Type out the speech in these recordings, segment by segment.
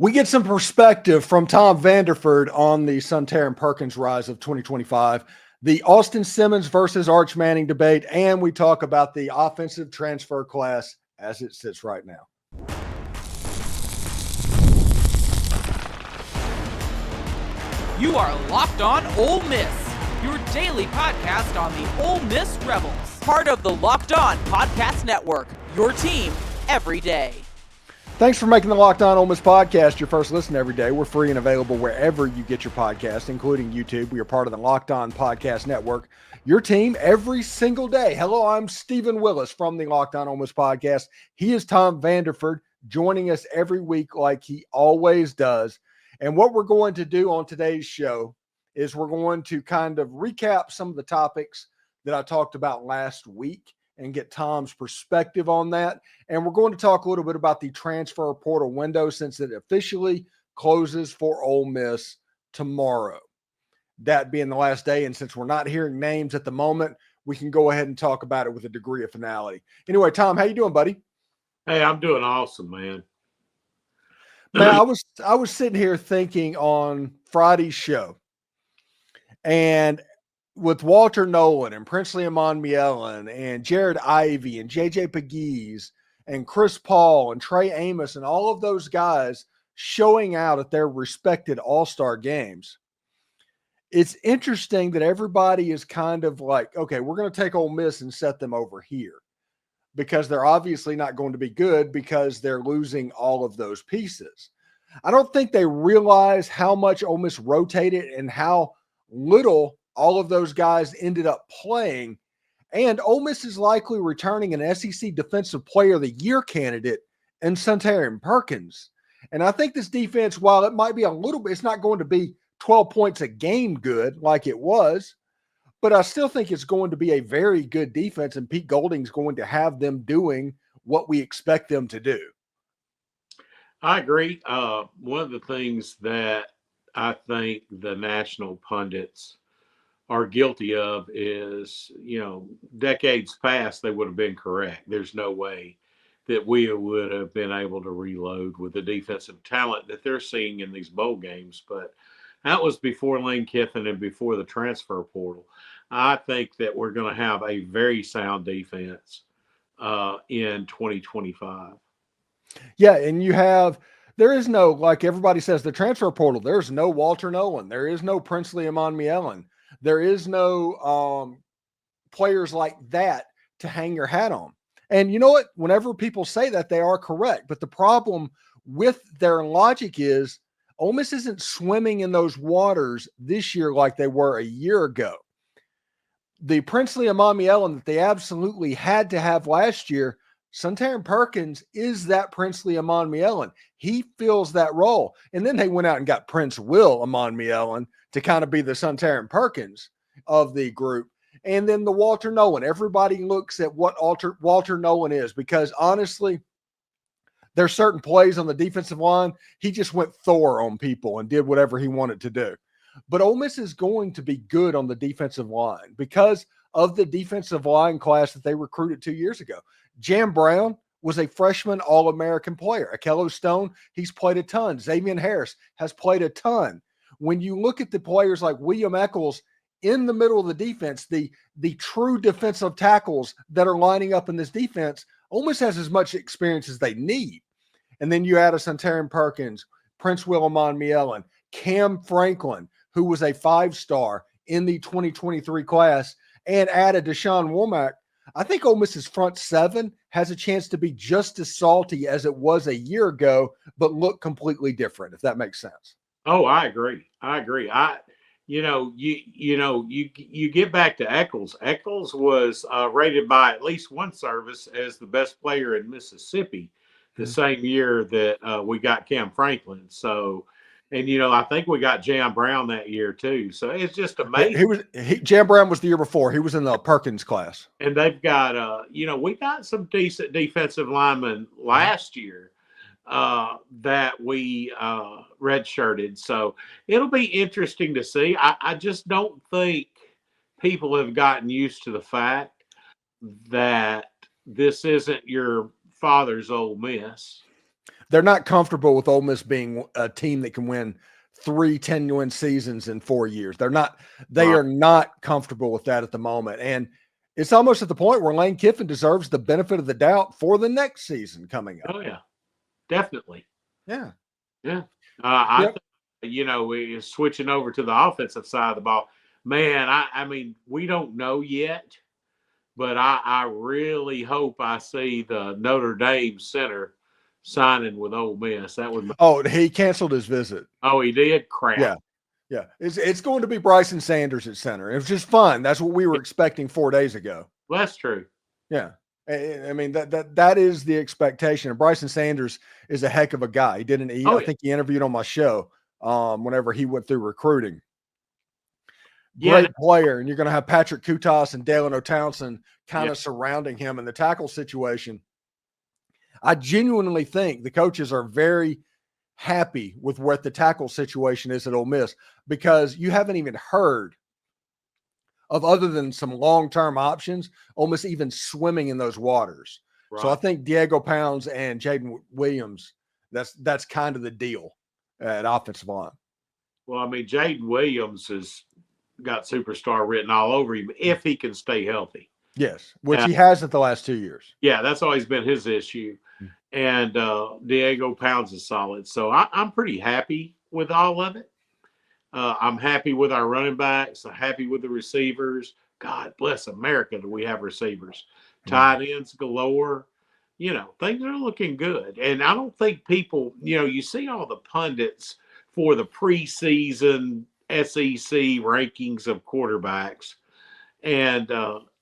We get some perspective from Tom Vanderford on the Suntarine Perkins rise of 2025, the Austin Simmons versus Arch Manning debate, and we talk about the offensive transfer class as it sits right now. You are Locked On Ole Miss, your daily podcast on the Ole Miss Rebels, part of the Locked On Podcast Network, your team every day. Thanks for making the Locked On Ole Miss Podcast your first listen every day. We're free and available wherever you get your podcast, including YouTube. We are part of the Locked On Podcast Network, your team every single day. Hello, I'm Steven Willis from the Locked On Ole Miss Podcast. He is Tom Vanderford, joining us every week like he always does. And what we're going to do on today's show is we're going to kind of recap some of the topics that I talked about last week and get Tom's perspective on that. And we're going to talk a little bit about the transfer portal window since it officially closes for Ole Miss tomorrow. That being the last day, and since we're not hearing names at the moment, we can go ahead and talk about it with a degree of finality. Anyway, Tom, how you doing, buddy? Hey, I'm doing awesome, man. Man, I was sitting here thinking on Friday's show, and with Walter Nolan and Princely Amon-Mielon and Jared Ivey and JJ Pegues and Chris Paul and Trey Amos and all of those guys showing out at their respected all-star games, it's interesting that everybody is kind of like, okay, we're going to take Ole Miss and set them over here because they're obviously not going to be good because they're losing all of those pieces. I don't think they realize how much Ole Miss rotated and how little all of those guys ended up playing. And Ole Miss is likely returning an SEC Defensive Player of the Year candidate in Suntarine Perkins. And I think this defense, while it might be a little bit, it's not going to be 12 points a game good like it was, but I still think it's going to be a very good defense, and Pete Golding's going to have them doing what we expect them to do. I agree. One of the things that I think the national pundits are guilty of is, decades past, they would have been correct. There's no way that we would have been able to reload with the defensive talent that they're seeing in these bowl games. But that was before Lane Kiffin and before the transfer portal. I think that we're going to have a very sound defense in 2025. Yeah, and there is no, like everybody says, the transfer portal, there's no Walter Nolan. There is no Princely Amon-Mielon. There is no players like that to hang your hat on. And you know what? Whenever people say that, they are correct. But the problem with their logic is Ole Miss isn't swimming in those waters this year like they were a year ago. The Princely Amon-Mielon that they absolutely had to have last year, Suntarine Perkins is that Princely Amon-Mielon. He fills that role. And then they went out and got Prince Will Amon-Mielon to kind of be the Suntarine Perkins of the group. And then the Walter Nolan. Everybody looks at what Walter Nolan is because, honestly, there's certain plays on the defensive line. He just went Thor on people and did whatever he wanted to do. But Ole Miss is going to be good on the defensive line because of the defensive line class that they recruited 2 years ago. Jam Brown was a freshman All-American player. Akello Stone, he's played a ton. Xavier Harris has played a ton. When you look at the players like William Eccles in the middle of the defense, the true defensive tackles that are lining up in this defense, Ole Miss has as much experience as they need. And then you add a Suntarine Perkins, Prince Will Amon-Mielon, Cam Franklin, who was a 5-star in the 2023 class, and add a Deshaun Womack. I think Ole Miss's front seven has a chance to be just as salty as it was a year ago, but look completely different, if that makes sense. Oh, I agree. You get back to Eccles. Eccles was rated by at least one service as the best player in Mississippi the same year that we got Cam Franklin. So, and I think we got Jam Brown that year too. So it's just amazing. Jam Brown was the year before. He was in the Perkins class. And they've got, we got some decent defensive linemen last year that we redshirted. So it'll be interesting to see. I just don't think people have gotten used to the fact that this isn't your father's Ole Miss. they're not comfortable with Ole Miss being a team that can win 3 10-win seasons in 4 years. They are not comfortable with that at the moment. And it's almost at the point where Lane Kiffin deserves the benefit of the doubt for the next season coming up. Oh, yeah, definitely. Yeah. Yeah. I think, we're switching over to the offensive side of the ball. Man, I mean, we don't know yet, but I really hope I see the Notre Dame center signing with Ole Miss. That would. Oh, he canceled his visit. Oh, he did? Crap. Yeah. Yeah. It's going to be Bryson Sanders at center. It was just fun. That's what we were expecting 4 days ago. Well, that's true. Yeah. I mean, that is the expectation. And Bryson Sanders is a heck of a guy. I think he interviewed on my show whenever he went through recruiting. Great player. And you're going to have Patrick Kutas and Dalen O'Townsend kind of surrounding him in the tackle situation. I genuinely think the coaches are very happy with what the tackle situation is at Ole Miss, because you haven't even heard of, other than some long-term options, Ole Miss even swimming in those waters. Right. So I think Diego Pounds and Jaden Williams, that's kind of the deal at offensive line. Well, I mean, Jaden Williams has got superstar written all over him if he can stay healthy. Yes, which he hasn't the last 2 years. Yeah, that's always been his issue. And Diego Pounds is solid. So I'm pretty happy with all of it. I'm happy with our running backs. I'm happy with the receivers. God bless America that we have receivers. Tight ends galore. Things are looking good. And I don't think people, you see all the pundits for the preseason SEC rankings of quarterbacks. And,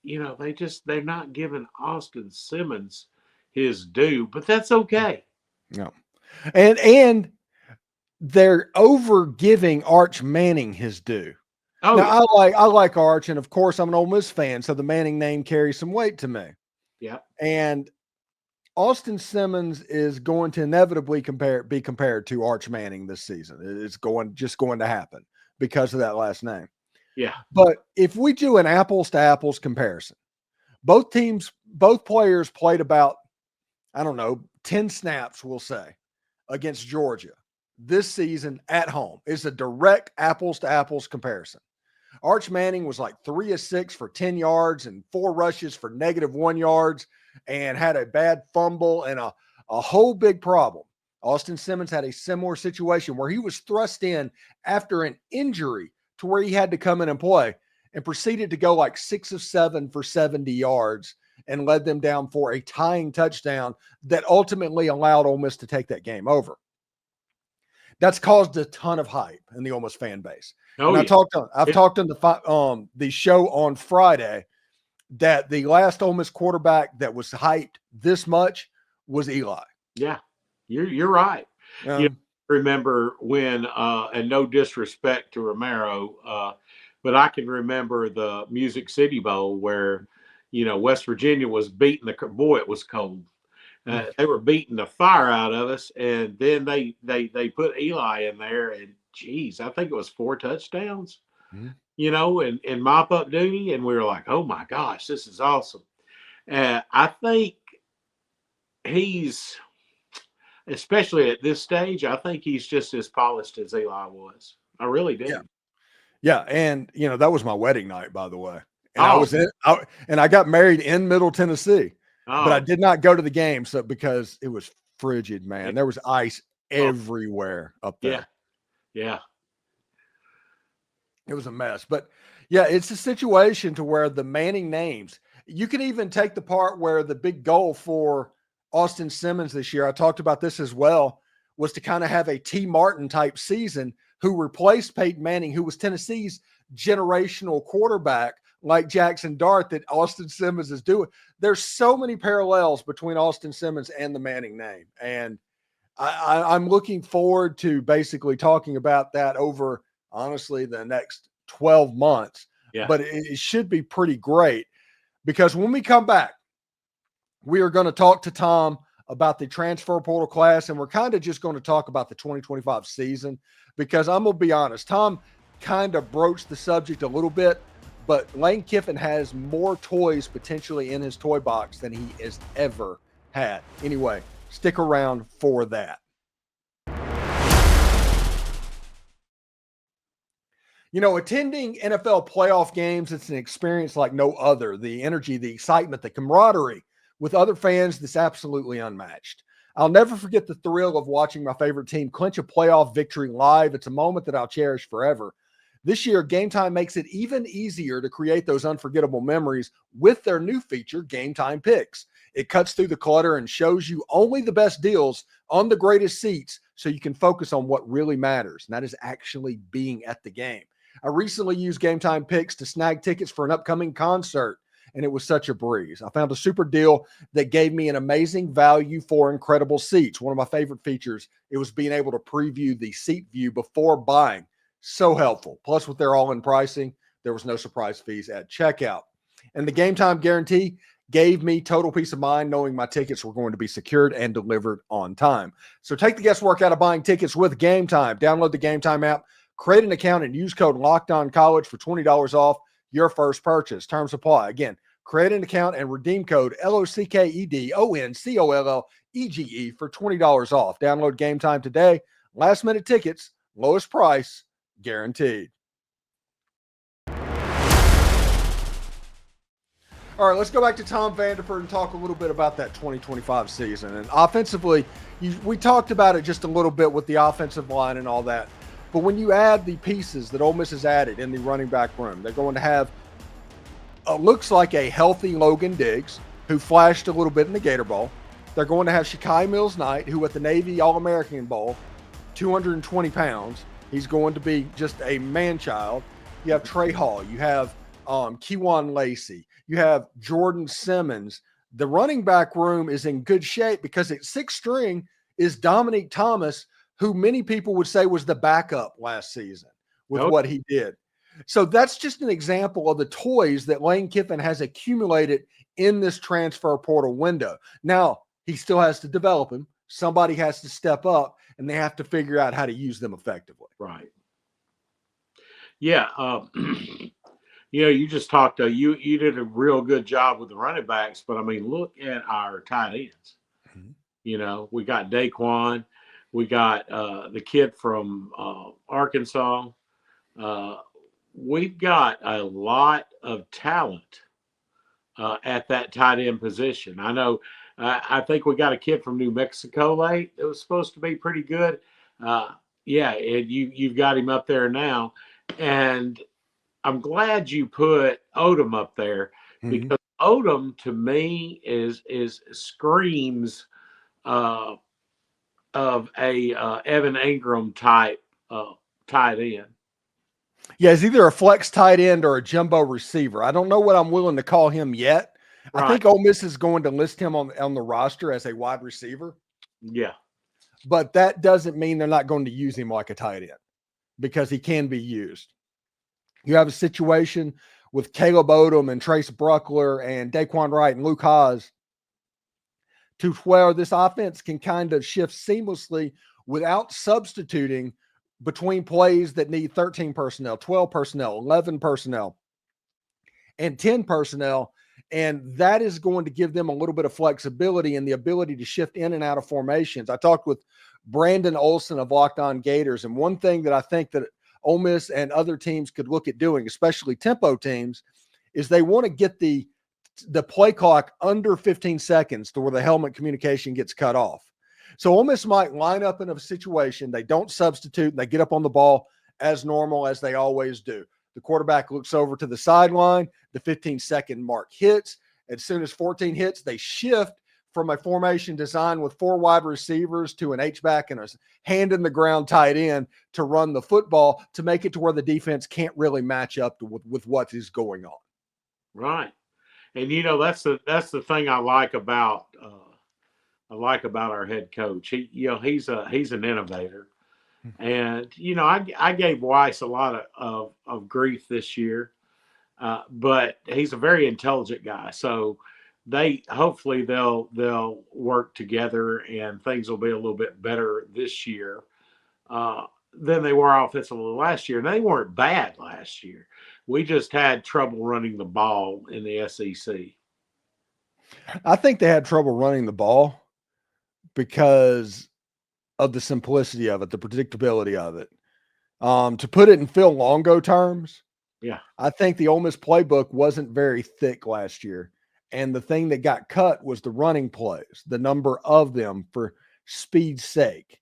they're not giving Austin Simmons his due, but that's okay. No. And they're over giving Arch Manning his due. Oh, now, yeah. I like Arch, and of course I'm an Ole Miss fan, so the Manning name carries some weight to me. Yeah. And Austin Simmons is going to inevitably be compared to Arch Manning this season. It's just going to happen because of that last name. Yeah. But if we do an apples to apples comparison, both players played about, 10 snaps, we'll say, against Georgia this season at home. It's a direct apples to apples comparison. Arch Manning was like 3 of 6 for 10 yards and 4 rushes for -1 yards and had a bad fumble and a whole big problem. Austin Simmons had a similar situation where he was thrust in after an injury to where he had to come in and play, and proceeded to go like 6 of 7 for 70 yards and led them down for a tying touchdown that ultimately allowed Ole Miss to take that game over. That's caused a ton of hype in the Ole Miss fan base. Oh, yeah. I've talked on the show on Friday that the last Ole Miss quarterback that was hyped this much was Eli. Yeah, you're right. Remember when, and no disrespect to Romero, but I can remember the Music City Bowl where, West Virginia was beating it was cold. They were beating the fire out of us, and then they put Eli in there, and geez, I think it was 4 touchdowns, in mop-up duty, and we were like, oh my gosh, this is awesome. I think he's, especially at this stage, I think he's just as polished as Eli was. I really do. Yeah, and that was my wedding night, by the way. And I got married in Middle Tennessee, but I did not go to the game because it was frigid, man. There was ice everywhere up there. Yeah. It was a mess. But yeah, it's a situation to where the Manning names, you can even take the part where the big goal for Austin Simmons this year, I talked about this as well, was to kind of have a T. Martin type season, who replaced Peyton Manning, who was Tennessee's generational quarterback, like Jackson Dart, that Austin Simmons is doing. There's so many parallels between Austin Simmons and the Manning name. And I'm looking forward to basically talking about that over, honestly, the next 12 months. Yeah. But it should be pretty great, because when we come back, we are going to talk to Tom about the transfer portal class, and we're kind of just going to talk about the 2025 season, because I'm going to be honest, Tom kind of broached the subject a little bit, but Lane Kiffin has more toys potentially in his toy box than he has ever had. Anyway, stick around for that. Attending NFL playoff games, it's an experience like no other. The energy, the excitement, the camaraderie with other fans, that's absolutely unmatched. I'll never forget the thrill of watching my favorite team clinch a playoff victory live. It's a moment that I'll cherish forever. This year, Game Time makes it even easier to create those unforgettable memories with their new feature, Game Time Picks. It cuts through the clutter and shows you only the best deals on the greatest seats so you can focus on what really matters, and that is actually being at the game. I recently used Game Time Picks to snag tickets for an upcoming concert, and it was such a breeze. I found a super deal that gave me an amazing value for incredible seats. One of my favorite features, it was being able to preview the seat view before buying. So helpful. Plus, with their all-in pricing, there was no surprise fees at checkout. And the Game Time guarantee gave me total peace of mind knowing my tickets were going to be secured and delivered on time. So take the guesswork out of buying tickets with Game Time. Download the Game Time app, create an account, and use code LOCKEDONCollege for $20 off your first purchase. Terms apply. Again, create an account and redeem code LOCKEDONCOLLEGE for $20 off. Download Game Time today. Last minute tickets, lowest price, guaranteed. All right, let's go back to Tom Vanderford and talk a little bit about that 2025 season. And offensively, we talked about it just a little bit with the offensive line and all that. But when you add the pieces that Ole Miss has added in the running back room, they're going to have looks like a healthy Logan Diggs, who flashed a little bit in the Gator Bowl. They're going to have Shakai Mills-Knight, who at the Navy All-American Bowl, 220 pounds. He's going to be just a man-child. You have Trey Hall. You have Kewan Lacey. You have Jordan Simmons. The running back room is in good shape because at sixth string is Dominique Thomas, who many people would say was the backup last season with what he did. So that's just an example of the toys that Lane Kiffin has accumulated in this transfer portal window. Now, he still has to develop them. Somebody has to step up, and they have to figure out how to use them effectively. Right. Yeah. You just talked to you did a real good job with the running backs, but I mean, look at our tight ends. Mm-hmm. We got Daquan, we got the kid from Arkansas. We've got a lot of talent at that tight end position. I know. I think we got a kid from New Mexico late that was supposed to be pretty good. And you've got him up there now, and I'm glad you put Odom up there because Odom to me is screams of a Evan Ingram type tight end. Yeah, he's either a flex tight end or a jumbo receiver. I don't know what I'm willing to call him yet. Right. I think Ole Miss is going to list him on the roster as a wide receiver. Yeah. But that doesn't mean they're not going to use him like a tight end because he can be used. You have a situation with Caleb Odom and Trace Bruckler and Daquan Wright and Luke Hasz to where this offense can kind of shift seamlessly without substituting between plays that need 13 personnel, 12 personnel, 11 personnel, and 10 personnel. And that is going to give them a little bit of flexibility and the ability to shift in and out of formations. I talked with Brandon Olson of Locked On Gators, and one thing that I think that Ole Miss and other teams could look at doing, especially tempo teams, is they want to get the play clock under 15 seconds to where the helmet communication gets cut off. So Ole Miss might line up in a situation, they don't substitute, and they get up on the ball as normal as they always do. The quarterback looks over to the sideline, the 15-second mark hits. As soon as 14 hits, they shift from a formation designed with 4 wide receivers to an H-back and a hand in the ground tight end to run the football to make it to where the defense can't really match up with what is going on. Right. And, that's the thing I like about our head coach. He's an innovator. And, I gave Weiss a lot of grief this year, but he's a very intelligent guy. So hopefully they'll work together and things will be a little bit better this year than they were offensively last year. And they weren't bad last year. We just had trouble running the ball in the SEC. I think they had trouble running the ball because of the simplicity of it, the predictability of it. To put it in Phil Longo terms, Yeah. I think the Ole Miss playbook wasn't very thick last year. And the thing that got cut was the running plays, the number of them for speed's sake,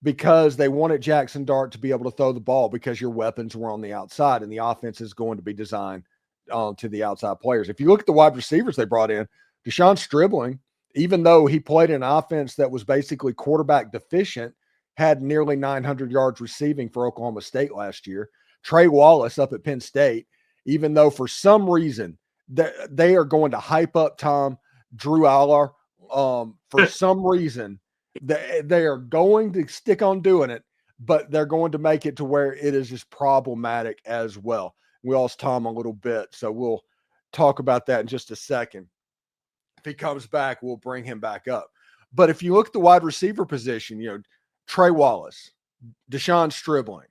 because they wanted Jackson Dart to be able to throw the ball because your weapons were on the outside and the offense is going to be designed to the outside players. If you look at the wide receivers they brought in, Deshaun Stribling, even though he played in an offense that was basically quarterback deficient, had nearly 900 yards receiving for Oklahoma State last year. Trey Wallace up at Penn State, even though for some reason they are going to hype up Drew Aller. For some reason, they are going to stick on doing it, but they're going to make it to where it is just problematic as well. We lost Tom a little bit, so we'll talk about that in just a second. If he comes back, we'll bring him back up. But if you look at the wide receiver position, Trey Wallace, Deshaun Stribling,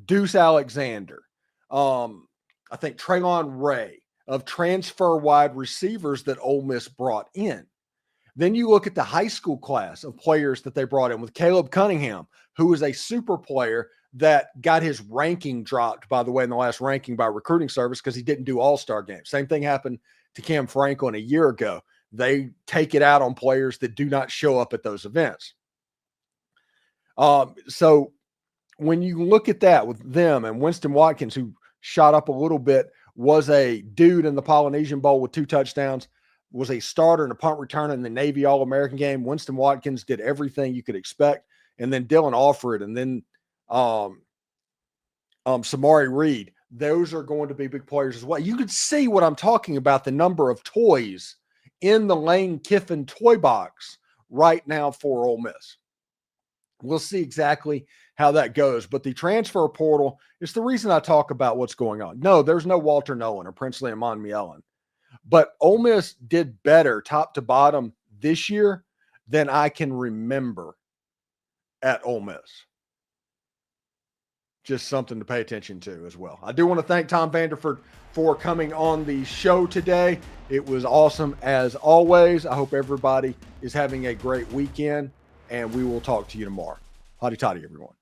Deuce Alexander, I think Traylon Ray, of transfer wide receivers that Ole Miss brought in. Then you look at the high school class of players that they brought in with Caleb Cunningham, who is a super player that got his ranking dropped, by the way, in the last ranking by recruiting service because he didn't do all-star games. Same thing happened to Cam Franklin a year ago. They take it out on players that do not show up at those events. So when you look at that with them and Winston Watkins, who shot up a little bit, was a dude in the Polynesian Bowl with 2 touchdowns, was a starter and a punt returner in the Navy All-American game. Winston Watkins did everything you could expect. And then Dylan Alfred and then Samari Reed, those are going to be big players as well. You could see what I'm talking about, the number of toys in the Lane Kiffin toy box right now for Ole Miss. We'll see exactly how that goes. But the transfer portal is the reason I talk about what's going on. No, there's no Walter Nolan or Princely Amon Mielen. But Ole Miss did better top to bottom this year than I can remember at Ole Miss. Just something to pay attention to as well. I do want to thank Tom Vanderford for coming on the show today. It was awesome as always. I hope everybody is having a great weekend, and we will talk to you tomorrow. Hotty toddy, everyone.